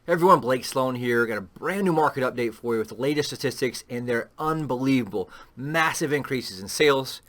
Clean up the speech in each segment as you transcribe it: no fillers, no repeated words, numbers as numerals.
Hey everyone, Blake Sloan here. Got a brand new market update for you with the latest statistics, and they're unbelievable. Massive increases in sales,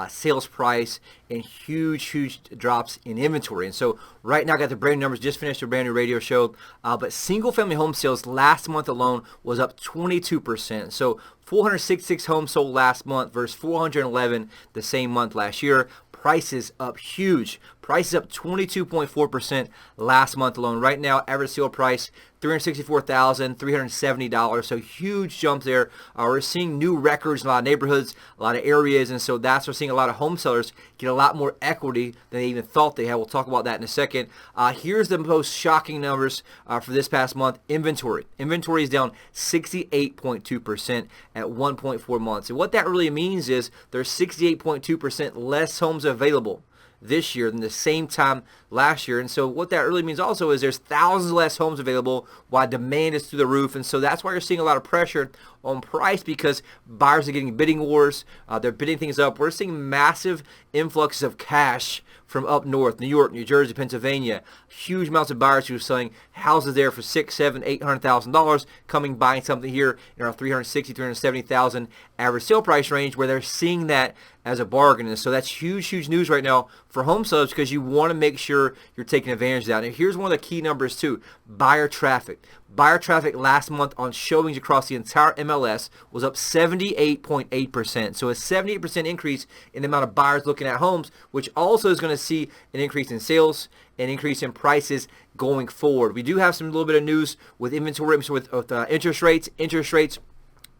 sales price, and huge drops in inventory. And so right now I got the brand new numbers, just finished a brand new radio show, but single family home sales last month alone was up 22%. So 466 homes sold last month versus 411 the same month last year. Prices up huge. Prices up 22.4% last month alone. Right now, average sale price $364,370. So huge jump there. We're seeing new records in a lot of neighborhoods, a lot of areas, and so we're seeing a lot of home sellers get a lot more equity than they even thought they had. We'll talk about that in a second. Here's the most shocking numbers for this past month. Inventory. Inventory is down 68.2% at 1.4 months. And what that really means is there's 68.2% less homes available this year than the same time last year. And so what that really means also is there's thousands less homes available while demand is through the roof. And so that's why you're seeing a lot of pressure on price, because buyers are getting bidding wars. They're bidding things up. We're seeing massive influxes of cash from up north, New York, New Jersey, Pennsylvania. Huge amounts of buyers who are selling houses there for $600,000, $700,000, $800,000, coming buying something here in our $360,000, $370,000 average sale price range, where they're seeing that as a bargain. And so that's huge news right now for home sellers, because you want to make sure you're taking advantage of that. And here's one of the key numbers too: buyer traffic. Buyer traffic last month on showings across the entire MLS was up 78.8%. So a 78% increase in the amount of buyers looking at homes, which also is going to see an increase in sales, an increase in prices going forward. We do have some little bit of news with inventory, with interest rates. Interest rates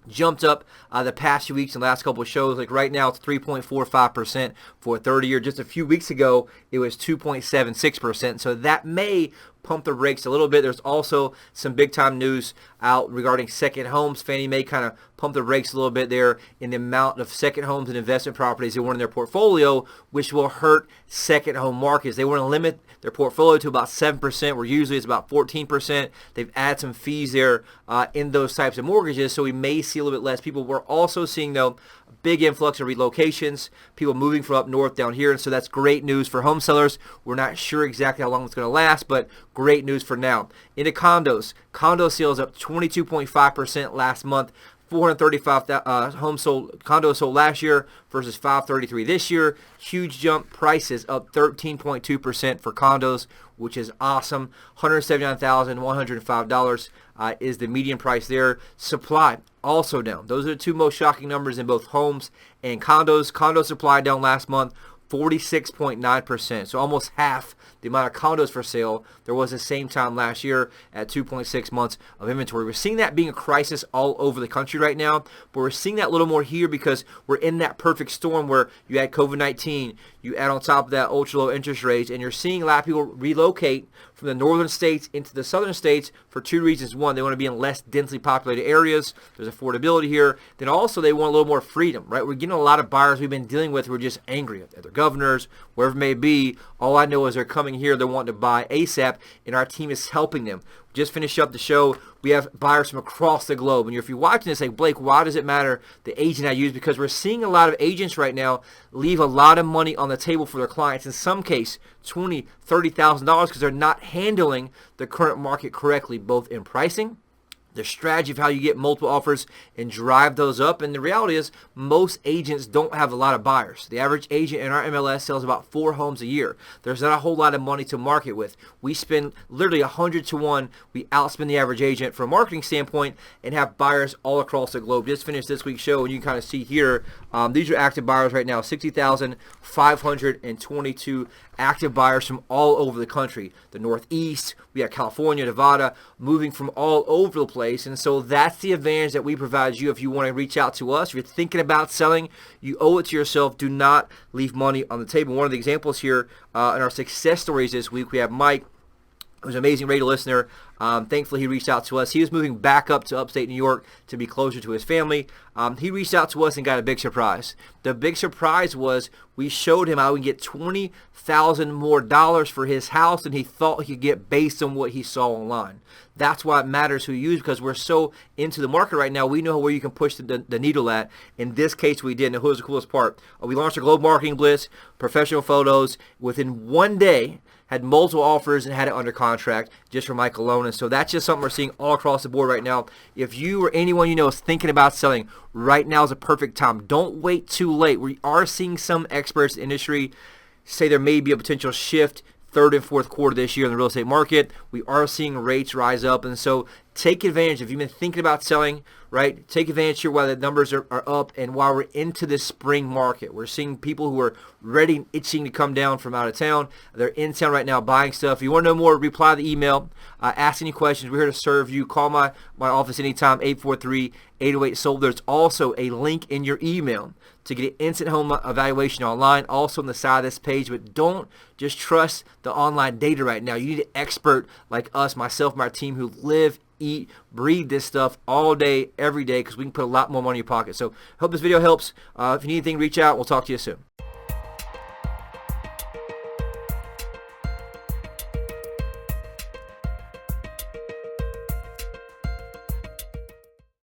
jumped up the past few weeks in the last couple of shows. Like right now, it's 3.45% for a 30-year. Just a few weeks ago, it was 2.76%. So that may pump the brakes a little bit. There's also some big-time news out regarding second homes. Fannie Mae kind of pumped the brakes a little bit there in the amount of second homes and investment properties they want in their portfolio, which will hurt second home markets. They want to limit their portfolio to about 7%, where usually it's about 14%. They've added some fees there in those types of mortgages, so we may see a little bit less people. We're also seeing, though, a big influx of relocations, people moving from up north down here, and so that's great news for home sellers. We're not sure exactly how long it's going to last, but great news for now. Into condos. Condo sales up 22.5% last month. 435 condos sold last year versus 533 this year. Huge jump. Prices up 13.2% for condos, which is awesome. $179,105 is the median price there. Supply also down. Those are the two most shocking numbers in both homes and condos. Condo supply down last month 46.9%, so almost half the amount of condos for sale there was the same time last year at 2.6 months of inventory. We're seeing that being a crisis all over the country right now, but we're seeing that a little more here because we're in that perfect storm where you add COVID-19, you add on top of that ultra low interest rates, and you're seeing a lot of people relocate from the northern states into the southern states for two reasons. One, they want to be in less densely populated areas. There's affordability here. Then also they want a little more freedom, right? We're getting a lot of buyers we've been dealing with who are just angry at their governors, wherever it may be. All I know is they're coming here, they're wanting to buy ASAP, and our team is helping them. Just finished up the show. We have buyers from across the globe. And if you're watching this, like, Blake, why does it matter the agent I use? Because we're seeing a lot of agents right now leave a lot of money on the table for their clients. In some case, $20,000, $30,000, because they're not handling the current market correctly, both in pricing, the strategy of how you get multiple offers and drive those up. And the reality is most agents don't have a lot of buyers. The average agent in our MLS sells about 4 homes a year. There's not a whole lot of money to market with. We spend literally 100 to 1. We outspend the average agent from a marketing standpoint and have buyers all across the globe. Just finished this week's show, and you can kind of see here, these are active buyers right now, 60,522 active buyers from all over the country. The Northeast, we have California, Nevada, moving from all over the place. And so that's the advantage that we provide you if you want to reach out to us. If you're thinking about selling, you owe it to yourself. Do not leave money on the table. One of the examples here in our success stories this week, we have Mike, who's an amazing radio listener Thankfully, he reached out to us. He was moving back up to upstate New York to be closer to his family. He reached out to us and got a big surprise. The big surprise was we showed him how we can get $20,000 more for his house than he thought he could get based on what he saw online. That's why it matters who you use, because we're so into the market right now. We know where you can push the needle at. In this case, we did. And here's the coolest part. We launched our Global Marketing Blitz, professional photos. Within 1 day, had multiple offers and had it under contract just for Mike alone. And so that's just something we're seeing all across the board right now. If you or anyone you know is thinking about selling, right now is a perfect time. Don't wait too late. We are seeing some experts in the industry say there may be a potential shift third and fourth quarter this year in the real estate market. We are seeing rates rise up, and so take advantage. If you've been thinking about selling, right, take advantage here while the numbers are up and while we're into this spring market. We're seeing people who are ready and itching to come down from out of town. They're in town right now buying stuff. If you want to know more, reply to the email. Ask any questions. We're here to serve you. Call my office anytime, 843-808-SOLD. There's also a link in your email to get an instant home evaluation online, also on the side of this page. But don't just trust the online data right now. You need an expert like us, myself, my team, who live, eat, breathe this stuff all day, every day, because we can put a lot more money in your pocket. So hope this video helps. If you need anything, reach out. We'll talk to you soon.